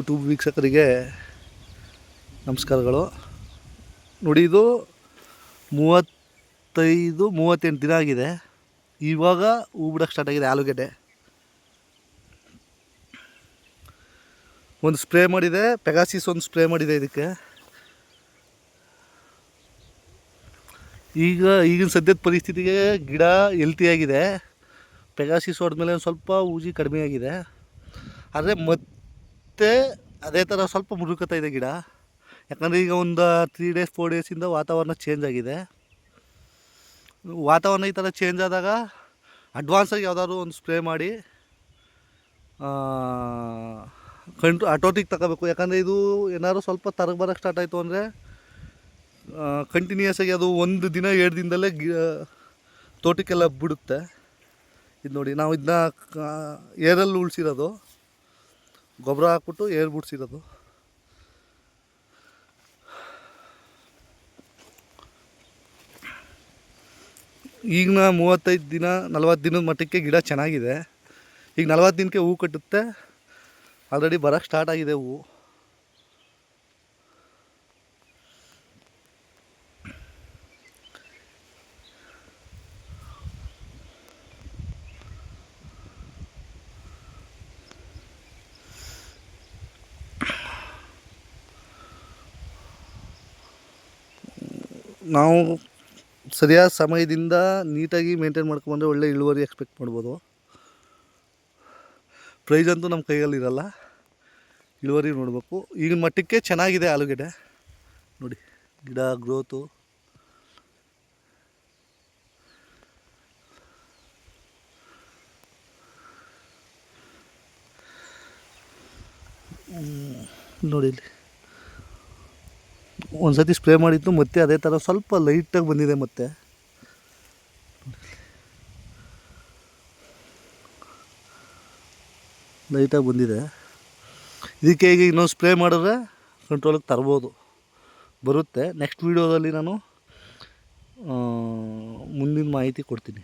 YouTube ವೀಕ್ಷಕರಿಗೆ ನಮಸ್ಕಾರಗಳು. ನೋಡಿ, ಇದು 38 ದಿನ ಆಗಿದೆ. ಇವಾಗ ಹೂ ಬಿಡೋಕ್ಕೆ ಸ್ಟಾರ್ಟ್ ಆಗಿದೆ. ಆಲೂಗೆಡ್ಡೆ ಒಂದು ಸ್ಪ್ರೇ ಮಾಡಿದೆ, ಪೆಗಾಸಿಸ್ ಒಂದು ಸ್ಪ್ರೇ ಮಾಡಿದೆ ಇದಕ್ಕೆ. ಈಗಿನ ಸದ್ಯದ ಪರಿಸ್ಥಿತಿಗೆ ಗಿಡ ಹೆಲ್ತಿಯಾಗಿದೆ. ಪೆಗಾಸಿಸ್ ಹೊಡೆದ್ಮೇಲೆ ಒಂದು ಸ್ವಲ್ಪ ಊಜಿ ಕಡಿಮೆ ಆಗಿದೆ. ಆದರೆ ಮತ್ತೆ ಅದೇ ಥರ ಸ್ವಲ್ಪ ಮುರುಕತ್ತಾ ಇದೆ ಗಿಡ. ಯಾಕಂದರೆ ಈಗ ಒಂದು 3 ಡೇಸ್ 4 ಡೇಸಿಂದ ವಾತಾವರಣ ಚೇಂಜ್ ಆಗಿದೆ. ವಾತಾವರಣ ಈ ಥರ ಚೇಂಜ್ ಆದಾಗ ಅಡ್ವಾನ್ಸಾಗಿ ಯಾವುದಾದ್ರು ಒಂದು ಸ್ಪ್ರೇ ಮಾಡಿ ಹತೋಟಿಗೆ ತಗೋಬೇಕು. ಯಾಕಂದರೆ ಇದು ಏನಾದ್ರು ಸ್ವಲ್ಪ ತರಗೆ ಬರೋಕ್ಕೆ ಸ್ಟಾರ್ಟ್ ಆಯಿತು ಅಂದರೆ ಕಂಟಿನ್ಯೂಸ್ ಆಗಿ ಅದು 1 ದಿನ 2 ದಿನದಲ್ಲೇ ತೋಟಕ್ಕೆಲ್ಲ ಬಿಡುತ್ತೆ. ಇದು ನೋಡಿ, ನಾವು ಇದನ್ನ ಏರಲ್ಲಿ ಉಳಿಸಿರೋದು, ಗೊಬ್ಬರ ಹಾಕ್ಬಿಟ್ಟು ಏರ್ ಬಿಡಿಸಿರೋದು. ಈಗಿನ 35 ದಿನ 40 ದಿನದ ಮಟ್ಟಕ್ಕೆ ಗಿಡ ಚೆನ್ನಾಗಿದೆ. ಈಗ 40 ದಿನಕ್ಕೆ ಹೂ ಕಟ್ಟುತ್ತೆ. ಆಲ್ರೆಡಿ ಬರೋಕ್ಕೆ ಸ್ಟಾರ್ಟ್ ಆಗಿದೆ ಹೂವು. ನಾವು ಸರಿಯಾದ ಸಮಯದಿಂದ ನೀಟಾಗಿ ಮೇಂಟೈನ್ ಮಾಡ್ಕೊಂಡ್ಬಂದರೆ ಒಳ್ಳೆ ಇಳುವರಿ ಎಕ್ಸ್ಪೆಕ್ಟ್ ಮಾಡ್ಬೋದು. ಪ್ರೈಸ್ ಅಂತೂ ನಮ್ಮ ಕೈಯಲ್ಲಿರಲ್ಲ, ಇಳುವರಿ ನೋಡಬೇಕು. ಈಗಿನ ಮಟ್ಟಕ್ಕೆ ಚೆನ್ನಾಗಿದೆ ಆಲೂಗೆಡ್ಡೆ. ನೋಡಿ ಗಿಡ ಗ್ರೋತು. ನೋಡಿ, ಇಲ್ಲಿ ಒಂದು ಸತಿ ಸ್ಪ್ರೇ ಮಾಡಿದ್ದು ಮತ್ತೆ ಅದೇ ಥರ ಸ್ವಲ್ಪ ಲೈಟಾಗಿ ಬಂದಿದೆ. ಮತ್ತೆ ಲೈಟಾಗಿ ಬಂದಿದೆ. ಇದಕ್ಕೆ ಈಗ ಇನ್ನೊಂದು ಸ್ಪ್ರೇ ಮಾಡಿದ್ರೆ ಕಂಟ್ರೋಲಿಗೆ ತರ್ಬೋದು, ಬರುತ್ತೆ. ನೆಕ್ಸ್ಟ್ ವೀಡಿಯೋದಲ್ಲಿ ನಾನು ಮುಂದಿನ ಮಾಹಿತಿ ಕೊಡ್ತೀನಿ.